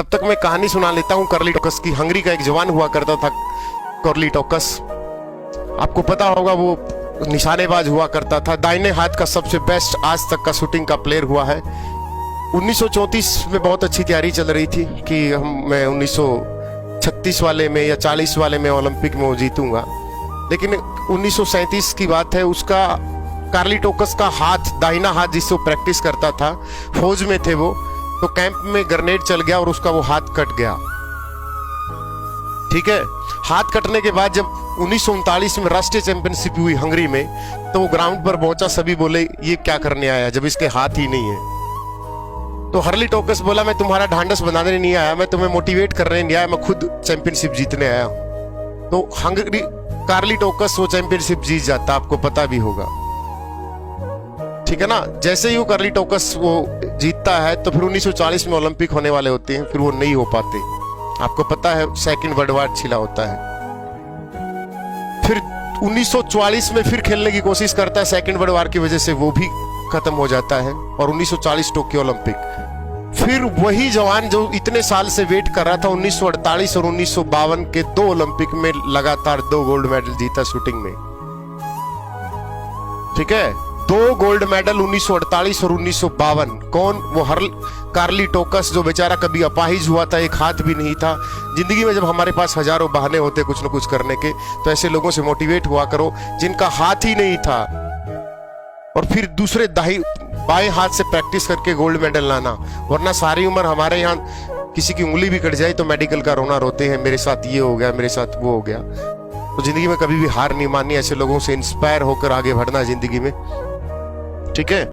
तब तक मैं कहानी सुना लेता हूँ कर्लीटोकस की। हंगरी का एक जवान हुआ करता था कर्लीटोकस, आपको पता होगा, वो निशानेबाज हुआ करता था, दाहिने हाथ का सबसे बेस्ट आज तक का शूटिंग का प्लेयर हुआ है। 1934 में बहुत अच्छी तैयारी चल रही थी कि मैं 1936 वाले में या 40 वाले में ओलंपिक में वो जीतूंगा, लेकिन 1937 की बात है। उसका कार्लिटोकस का हाथ, दाहिना हाथ जिससे वो प्रैक्टिस करता था, फौज में थे वो, तो कैंप में ग्रेनेड चल गया और उसका वो हाथ कट गया। ठीक है, हाथ कटने के बाद जब 1939 में राष्ट्रीय चैंपियनशिप हुई हंगरी में, तो वो ग्राउंड पर पहुंचा, सभी बोले ये क्या करने आया जब इसके हाथ ही नहीं है। तो कर्लीटोकस बोला मैं तुम्हारा ढांढस बनाने नहीं आया, मैं तुम्हें मोटिवेट करने नहीं आया, मैं खुद चैंपियनशिप जीतने आया हूं। तो हंगरी कार्लिटोकस वो चैंपियनशिप जीत जाता, आपको पता भी होगा, ठीक है ना। जैसे ही वो कर्लीटोकस वो जीतता है तो फिर 1940 में ओलंपिक होने वाले होते हैं, फिर वो नहीं हो पाते, आपको पता है, सेकंड वर्ल्ड वार छिला होता है। फिर 1944 में फिर खेलने की कोशिश करता है, सेकंड वर्ल्ड वार की वजह से वो भी खत्म हो जाता है, और 1940 टोक्यो ओलंपिक। फिर वही जवान जो इतने साल से वेट कर रहा था, 1948 और 1952 के 2 ओलंपिक में लगातार 2 गोल्ड मेडल जीता शूटिंग में, ठीक है, 2 गोल्ड मेडल 1948 और 1952। कौन? वो कार्लिटोकस, जो बेचारा कभी अपाहिज हुआ था, एक हाथ भी नहीं था। जिंदगी में जब हमारे पास हजारों बहाने होते कुछ न कुछ करने के, तो ऐसे लोगों से मोटिवेट हुआ करो जिनका हाथ ही नहीं था, और फिर दूसरे बाएं हाथ से प्रैक्टिस करके गोल्ड मेडल लाना। वरना सारी उम्र हमारे यहाँ किसी की उंगली भी कट जाए तो मेडिकल का रोना रोते हैं, मेरे साथ ये हो गया, मेरे साथ वो हो गया। तो जिंदगी में कभी भी हार नहीं माननी, ऐसे लोगों से इंस्पायर होकर आगे बढ़ना जिंदगी में, ठीक है।